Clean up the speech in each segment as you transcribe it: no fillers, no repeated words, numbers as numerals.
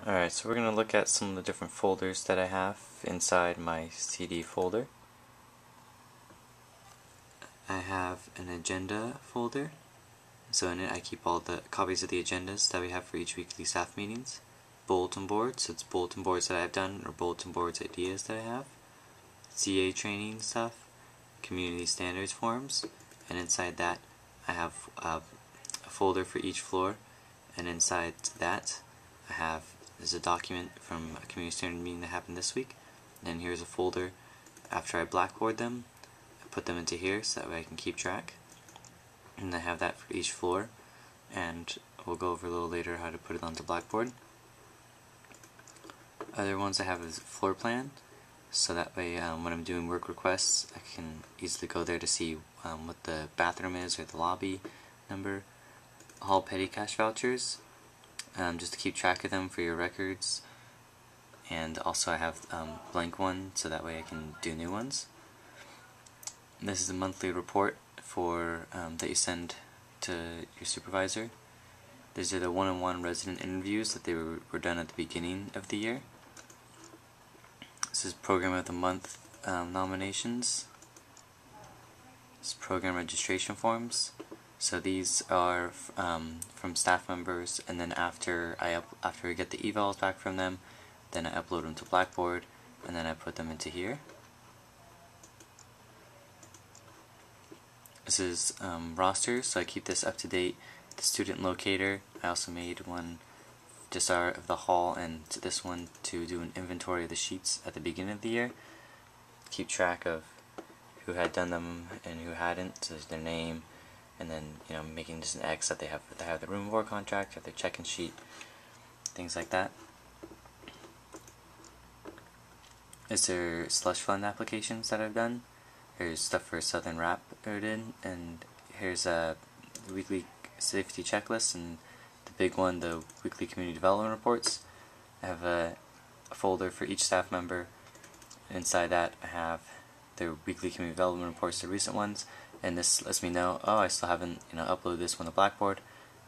Alright, so we're going to look at some of the different folders that I have inside my CD folder. I have an agenda folder, so in it I keep all the copies of the agendas that we have for each weekly staff meetings. Bulletin boards, so it's bulletin boards that I've done or bulletin boards ideas that I have. CA training stuff, community standards forms, and inside that I have a folder for each floor, and inside that I have there's a document from a community standard meeting that happened this week, and here's a folder after I blackboard them. I put them into here so that way I can keep track, and I have that for each floor, and we'll go over a little later how to put it onto Blackboard. Other ones I have is floor plan, so that way when I'm doing work requests I can easily go there to see what the bathroom is or the lobby number. Hall petty cash vouchers, just to keep track of them for your records, and also I have blank one so that way I can do new ones. This is a monthly report for that you send to your supervisor. These are the one-on-one resident interviews that they were done at the beginning of the year. This is Program of the Month nominations. This is program registration forms. So these are from staff members, and then after I get the evals back from them, then I upload them to Blackboard, and then I put them into here. This is rosters, so I keep this up to date. The student locator, I also made one just of the hall, and this one to do an inventory of the sheets at the beginning of the year. Keep track of who had done them and who hadn't, so there's their name, and then making just an X that they have the room board contract, have their check-in sheet, things like that. Is there slush fund applications that I've done? Here's stuff for Southern Rap I did, and here's a weekly safety checklist, and the big one, the weekly community development reports. I have a folder for each staff member. Inside that I have their weekly community development reports, the recent ones, and this lets me know, oh, I still haven't uploaded this one to Blackboard.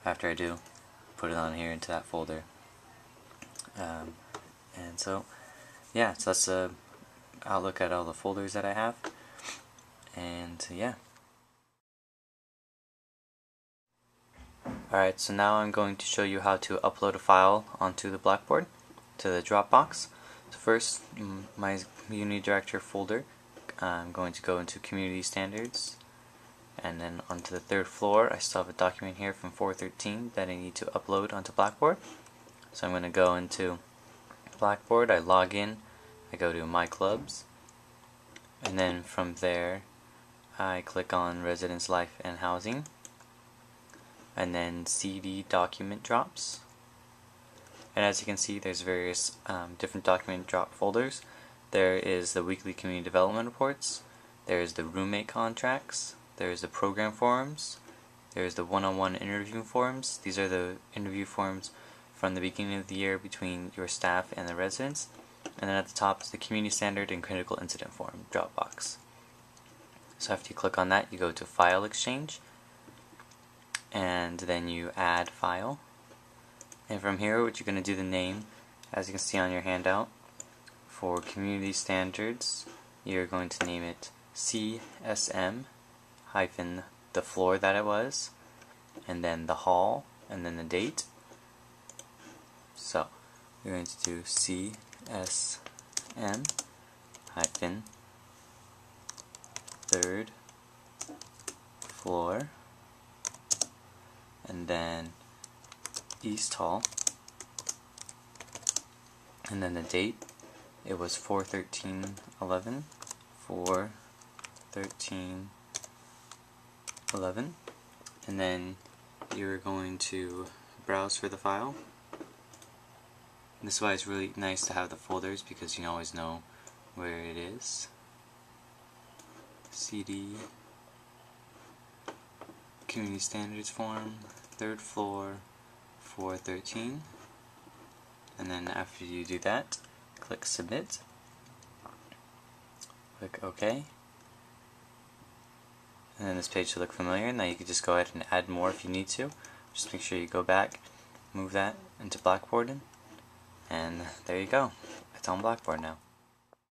After I do, put it on here into that folder. And so yeah, so that's a outlook at all the folders that I have. And yeah. Alright, so now I'm going to show you how to upload a file onto the Blackboard, to the Dropbox. So first, my Community Director folder, I'm going to go into Community Standards, and then onto the third floor I still have a document here from 413 that I need to upload onto Blackboard. So I'm going to go into Blackboard, I log in, I go to My Clubs, and then from there I click on Residence Life and Housing, and then CD document drops. And as you can see, there's various different document drop folders. There is the weekly community development reports, there is the roommate contracts, there is the program forums, there is the one-on-one interview forms. These are the interview forms from the beginning of the year between your staff and the residents. And then at the top is the community standard and critical incident form Dropbox. So after you click on that, you go to File Exchange, and then you add file. And from here, what you're going to do the name, as you can see on your handout, for community standards, you're going to name it CSM hyphen the floor that it was, and then the hall, and then the date. So you're going to do CSM hyphen third floor, and then East Hall, and then the date, it was 4/13/11, 4/13/11, and then you're going to browse for the file. And this is why it's really nice to have the folders, because you always know where it is. CD Community Standards Form, third floor, 4/13, and then after you do that, click Submit, click OK, and then this page should look familiar. Now you can just go ahead and add more if you need to. Just make sure you go back, move that into Blackboard, And there you go. It's on Blackboard now.